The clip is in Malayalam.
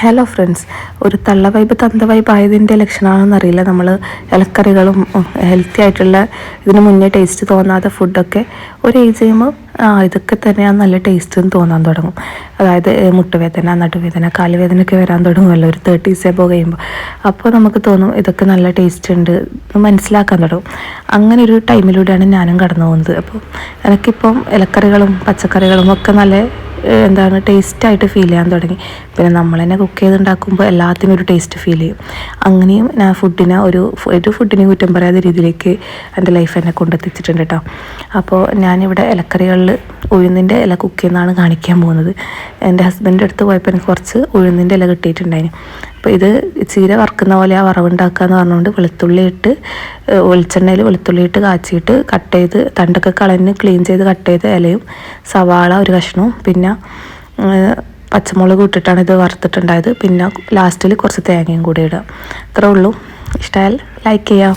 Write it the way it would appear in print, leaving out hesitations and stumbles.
ഹലോ ഫ്രണ്ട്സ്, ഒരു തള്ള വൈബ് തന്ത വൈബ് ആയതിൻ്റെ ലക്ഷണമാണെന്നറിയില്ല. നമ്മൾ ഇലക്കറികളും ഹെൽത്തി ആയിട്ടുള്ള ഇതിന് മുന്നേ ടേസ്റ്റ് തോന്നാത്ത ഫുഡൊക്കെ ഒരു ഏജ് ചെയ്യുമ്പോൾ ഇതൊക്കെ തന്നെയാണ് നല്ല ടേസ്റ്റ് എന്ന് തോന്നാൻ തുടങ്ങും. അതായത് മുട്ടുവേദന, നടുവേദന, കാലുവേദനയൊക്കെ വരാൻ തുടങ്ങുമല്ലോ ഒരു 30s എബോ കഴിയുമ്പോൾ. അപ്പോൾ നമുക്ക് തോന്നും ഇതൊക്കെ നല്ല ടേസ്റ്റ് ഉണ്ട്, മനസ്സിലാക്കാൻ തുടങ്ങും. അങ്ങനെ ഒരു ടൈമിലൂടെയാണ് ഞാനും കടന്നു പോകുന്നത്. അപ്പോൾ എനിക്കിപ്പം ഇലക്കറികളും പച്ചക്കറികളും ഒക്കെ നല്ല ടേസ്റ്റായിട്ട് ഫീൽ ചെയ്യാൻ തുടങ്ങി. പിന്നെ നമ്മൾ തന്നെ കുക്ക് ചെയ്തുണ്ടാക്കുമ്പോൾ എല്ലാത്തിനും ഒരു ടേസ്റ്റ് ഫീൽ ചെയ്യും. അങ്ങനെയും ഞാൻ ഫുഡിനെ കുറ്റം പറയാത്ത രീതിയിലേക്ക് എൻ്റെ ലൈഫ് എന്നെ കൊണ്ടെത്തിച്ചിട്ടുണ്ട് കേട്ടോ. അപ്പോൾ ഞാനിവിടെ ഇലക്കറികളിൽ ഉഴുന്നിൻ്റെ ഇല കുക്ക് ചെയ്യുന്നതാണ് കാണിക്കാൻ പോകുന്നത്. എൻ്റെ ഹസ്ബൻഡിൻ്റെ അടുത്ത് പോയപ്പോൾ എനിക്ക് കുറച്ച് ഉഴുന്നിൻ്റെ ഇല കിട്ടിയിട്ടുണ്ടായിരുന്നു. അപ്പോൾ ഇത് ചീര വറുക്കുന്ന പോലെ ആ വറവുണ്ടാക്കുക എന്ന് പറഞ്ഞുകൊണ്ട് വെളിച്ചെണ്ണയിൽ വെളുത്തുള്ളി ഇട്ട് കാച്ചിയിട്ട് കട്ട് ചെയ്ത് തണ്ടൊക്കെ കളഞ്ഞ് ക്ലീൻ ചെയ്ത് കട്ട് ചെയ്ത ഇലയും സവാള ഒരു കഷ്ണവും പിന്നെ പച്ചമുളക് ഇട്ടിട്ടാണ് ഇത് വറുത്തിട്ടുണ്ടായത്. പിന്നെ ലാസ്റ്റിൽ കുറച്ച് തേങ്ങയും കൂടി ഇടുക. ഇത്രേ ഉള്ളൂ. ഇഷ്ടമായാൽ ലൈക്ക് ചെയ്യാം.